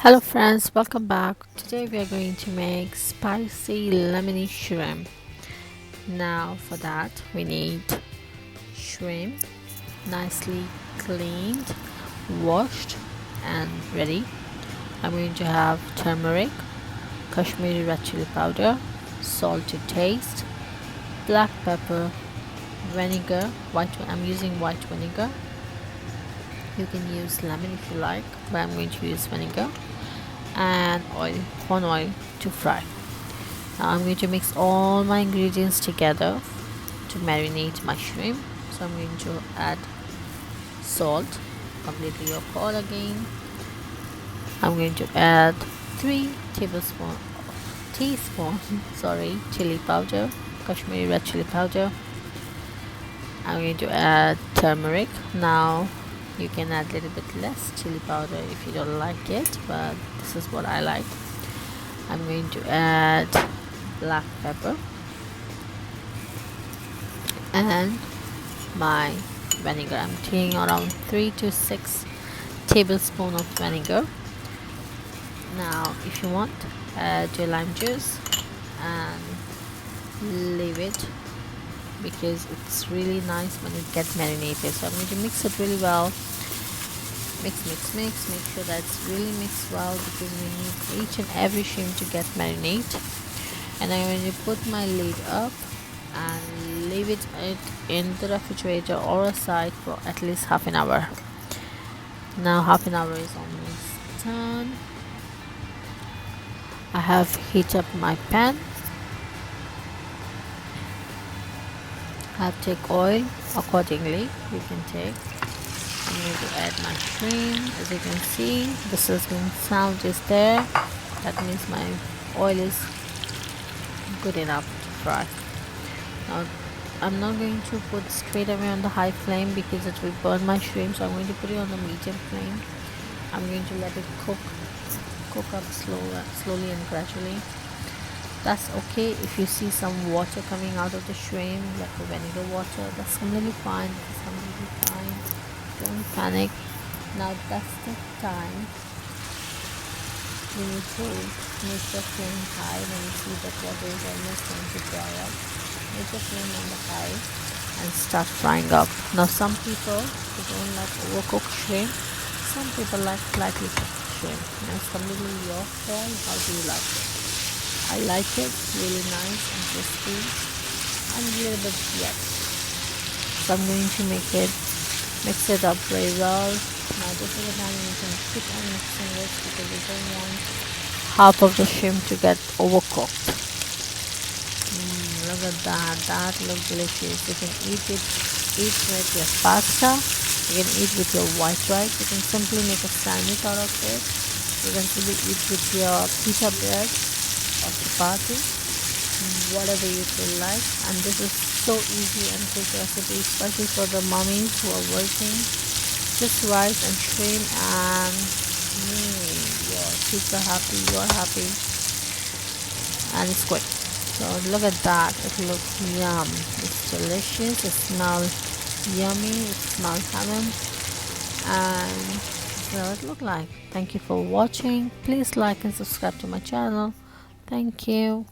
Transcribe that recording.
Hello friends, welcome back. Today we are going to make spicy lemony shrimp. Now for that we need shrimp nicely cleaned, washed and ready. I'm going to have turmeric, Kashmiri red chili powder, salt to taste, black pepper, vinegar, I'm using white vinegar. You can use lemon if you like, but I'm going to use vinegar, and corn oil to fry. Now I'm going to mix all my ingredients together to marinate my shrimp. So I'm going to add salt, completely your call again. I'm going to add 3 teaspoon chili powder, Kashmiri red chili powder. I'm going to add turmeric. Now you can add a little bit less chili powder if you don't like it, but this is what I like. I'm going to add black pepper and my vinegar. I'm taking around 3 to 6 tablespoons of vinegar. Now if you want, add your lime juice and leave it, because it's really nice when it gets marinated. So I'm going to mix it really well. Mix, make sure that it's really mixed well, because we need each and every shrimp to get marinated. And I'm going to put my lid up and leave it in the refrigerator or aside for at least half an hour. Now half an hour is almost done. I have heated up my pan. I have take oil accordingly. You can take. I'm going to add my shrimp. As you can see, the sizzling sound is there. That means my oil is good enough to fry. Now I'm not going to put straight away on the high flame because it will burn my shrimp, so I'm going to put it on the medium flame. I'm going to let it cook up slowly and gradually. That's okay if you see some water coming out of the shrimp, like the vinegar water. That's completely fine. Don't panic. Now that's the time you need to make the flame high. When you see that water is almost going to dry up, make the flame on the high and start frying up. Now some people don't like overcooked shrimp. Some people like lightly cooked shrimp. Now it's completely your call. How do you like it? I like it really nice and crispy and a little bit wet. So I'm going to mix it up very well. Now this is the time you can keep on mixing it, because you don't want half of the shrimp to get overcooked. Look at that. That looks delicious. You can eat with your pasta. You can eat with your white rice. You can simply make a sandwich out of it. You can simply eat with your pita bread or chapati, whatever you feel like. And this is so easy and quick recipe, especially for the mummies who are working. Just rice and shrimp, and your kids are happy, you are happy, and it's quick. So look at that. It looks yum. It's delicious. It smells yummy. It smells heaven. And so it look like. Thank you for watching. Please like and subscribe to my channel. Thank you.